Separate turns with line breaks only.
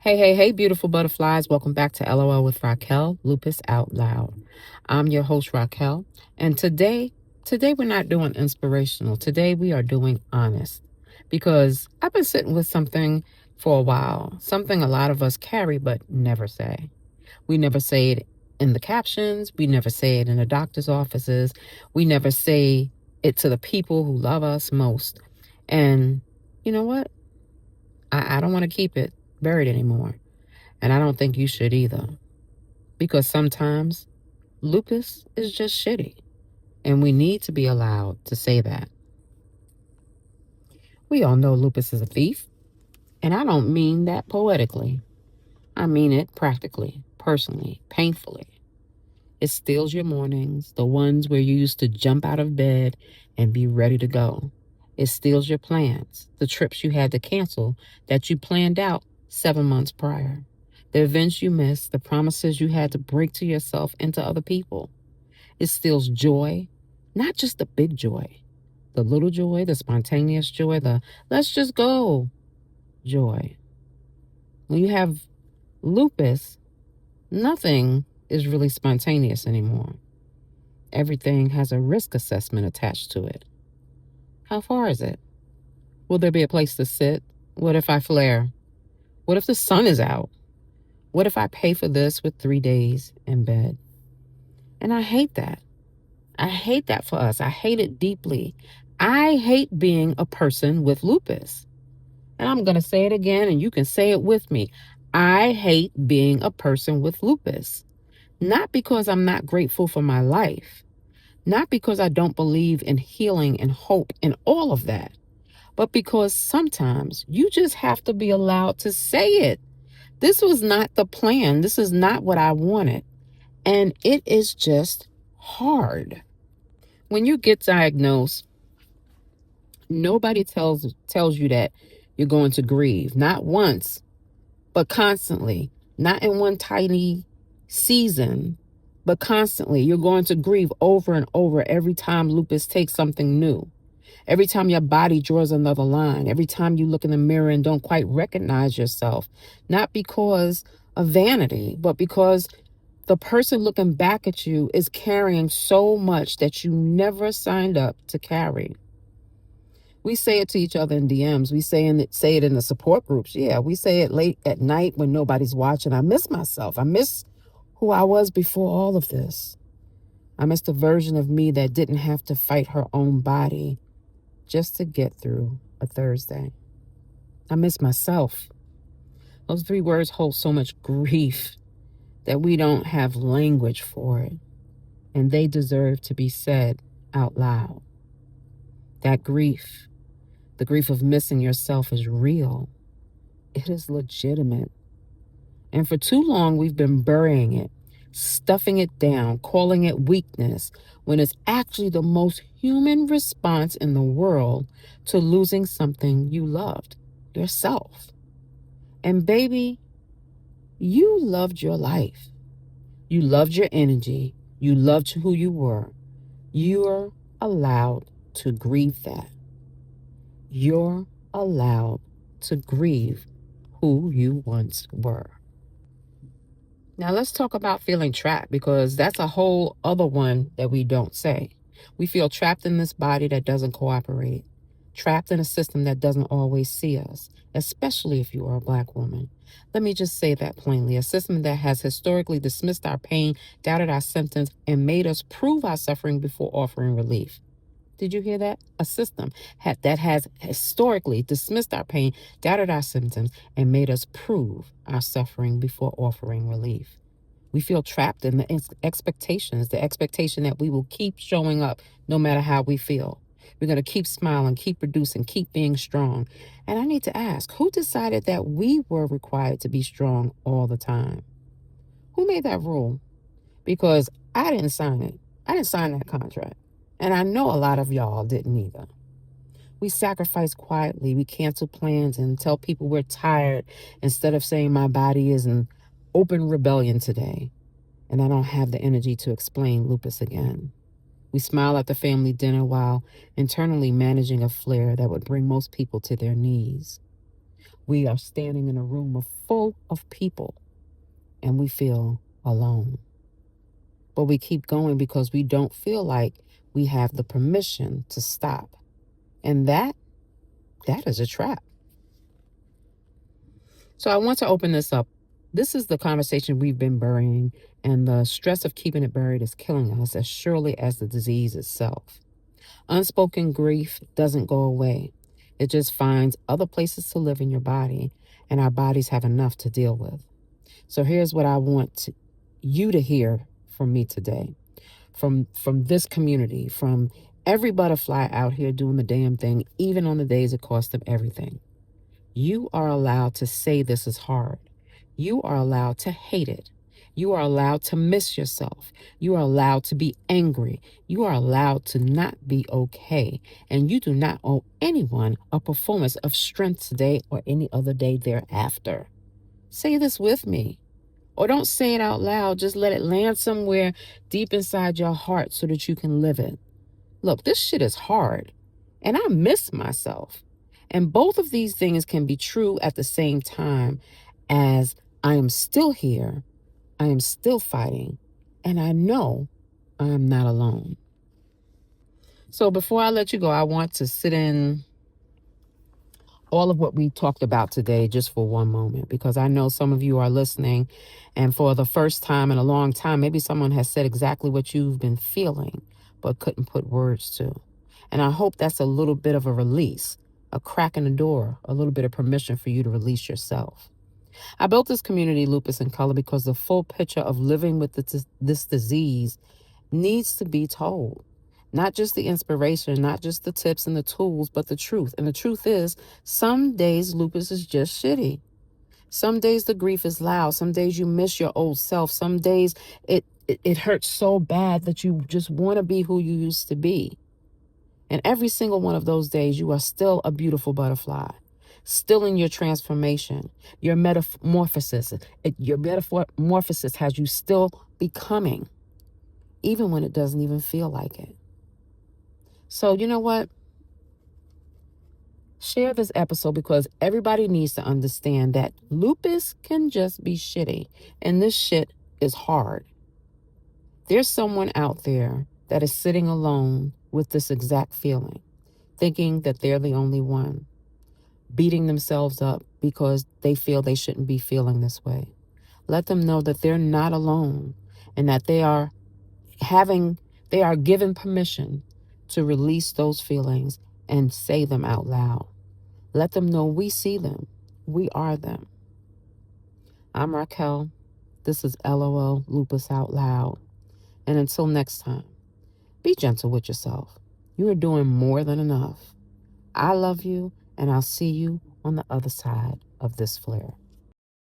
Hey, beautiful butterflies. Welcome back to LOL with Racquel Lupus Out Loud. I'm your host, Racquel, and today we're not doing inspirational. Today we are doing honest because I've been sitting with something for a while, something a lot of us carry but never say. We never say it in the captions, we never say it in the doctor's offices, we never say it to the people who love us most. And you know what? I don't want to keep it buried anymore. And I don't think you should either. Because sometimes lupus is just shitty. And we need to be allowed to say that. We all know lupus is a thief. And I don't mean that poetically. I mean it practically, personally, painfully. It steals your mornings, the ones where you used to jump out of bed and be ready to go. It steals your plans, the trips you had to cancel that you planned out 7 months prior, the events you missed, the promises you had to break to yourself and to other people. It steals joy, not just the big joy, the little joy, the spontaneous joy, the let's just go joy. When you have lupus, nothing is really spontaneous anymore. Everything has a risk assessment attached to it. How far is it? Will there be a place to sit? What if I flare? What if the sun is out? What if I pay for this with 3 days in bed? And I hate that. I hate that for us. I hate it deeply. I hate being a person with lupus. And I'm going to say it again, and you can say it with me. I hate being a person with lupus. Not because I'm not grateful for my life, not because I don't believe in healing and hope and all of that, but because sometimes you just have to be allowed to say it. This was not the plan. This is not what I wanted. And it is just hard. When you get diagnosed, nobody tells you that you're going to grieve. Not once, but constantly. Not in one tiny season, but constantly. You're going to grieve over and over every time lupus takes something new. Every time your body draws another line, every time you look in the mirror and don't quite recognize yourself, not because of vanity, but because the person looking back at you is carrying so much that you never signed up to carry. We say it to each other in DMs. We say it in the support groups. Yeah, we say it late at night when nobody's watching. I miss myself. I miss who I was before all of this. I miss the version of me that didn't have to fight her own body just to get through a Thursday. I miss myself. Those 3 words hold so much grief that we don't have language for it, and they deserve to be said out loud. That grief, the grief of missing yourself, is real. It is legitimate. And for too long, we've been burying it, stuffing it down, calling it weakness, when it's actually the most human response in the world to losing something you loved, yourself. And baby, you loved your life. You loved your energy. You loved who you were. You're allowed to grieve that. You're allowed to grieve who you once were. Now let's talk about feeling trapped, because that's a whole other one that we don't say. We feel trapped in this body that doesn't cooperate, trapped in a system that doesn't always see us, especially if you are a Black woman. Let me just say that plainly. A system that has historically dismissed our pain, doubted our symptoms, and made us prove our suffering before offering relief. Did you hear that? A system that has historically dismissed our pain, doubted our symptoms, and made us prove our suffering before offering relief. We feel trapped in the expectations, the expectation that we will keep showing up no matter how we feel. We're going to keep smiling, keep producing, keep being strong. And I need to ask, who decided that we were required to be strong all the time? Who made that rule? Because I didn't sign it. I didn't sign that contract. And I know a lot of y'all didn't either. We sacrifice quietly. We cancel plans and tell people we're tired instead of saying my body is in open rebellion today, and I don't have the energy to explain lupus again. We smile at the family dinner while internally managing a flare that would bring most people to their knees. We are standing in a room full of people and we feel alone. But we keep going because we don't feel like we have the permission to stop. And that is a trap. So I want to open this up. This is the conversation we've been burying, and the stress of keeping it buried is killing us as surely as the disease itself. Unspoken grief doesn't go away. It just finds other places to live in your body, and our bodies have enough to deal with. So here's what I want you to hear from me today, from this community, from every butterfly out here doing the damn thing, even on the days it costs them everything. You are allowed to say this is hard. You are allowed to hate it. You are allowed to miss yourself. You are allowed to be angry. You are allowed to not be okay. And you do not owe anyone a performance of strength today or any other day thereafter. Say this with me. Or don't say it out loud. Just let it land somewhere deep inside your heart so that you can live it. Look, this shit is hard. And I miss myself. And both of these things can be true at the same time, as I am still here, I am still fighting, and I know I am not alone. So before I let you go, I want to sit in all of what we talked about today just for one moment, because I know some of you are listening, and for the first time in a long time, maybe someone has said exactly what you've been feeling but couldn't put words to. And I hope that's a little bit of a release, a crack in the door, a little bit of permission for you to release yourself. I built this community, Lupus in Color, because the full picture of living with this disease needs to be told. Not just the inspiration, not just the tips and the tools, but the truth. And the truth is, some days lupus is just shitty. Some days the grief is loud. Some days you miss your old self. Some days it hurts so bad that you just want to be who you used to be. And every single one of those days, you are still a beautiful butterfly, still in your transformation, your metamorphosis. Your metamorphosis has you still becoming, even when it doesn't even feel like it. So you know what? Share this episode, because everybody needs to understand that lupus can just be shitty, and this shit is hard. There's someone out there that is sitting alone with this exact feeling, thinking that they're the only one, beating themselves up because they feel they shouldn't be feeling this way. Let them know that they're not alone, and that they are given permission to release those feelings and say them out loud. Let them know we see them. We are them. I'm Racquel. This is LOL Lupus Out Loud. And until next time, be gentle with yourself. You are doing more than enough. I love you, and I'll see you on the other side of this flare.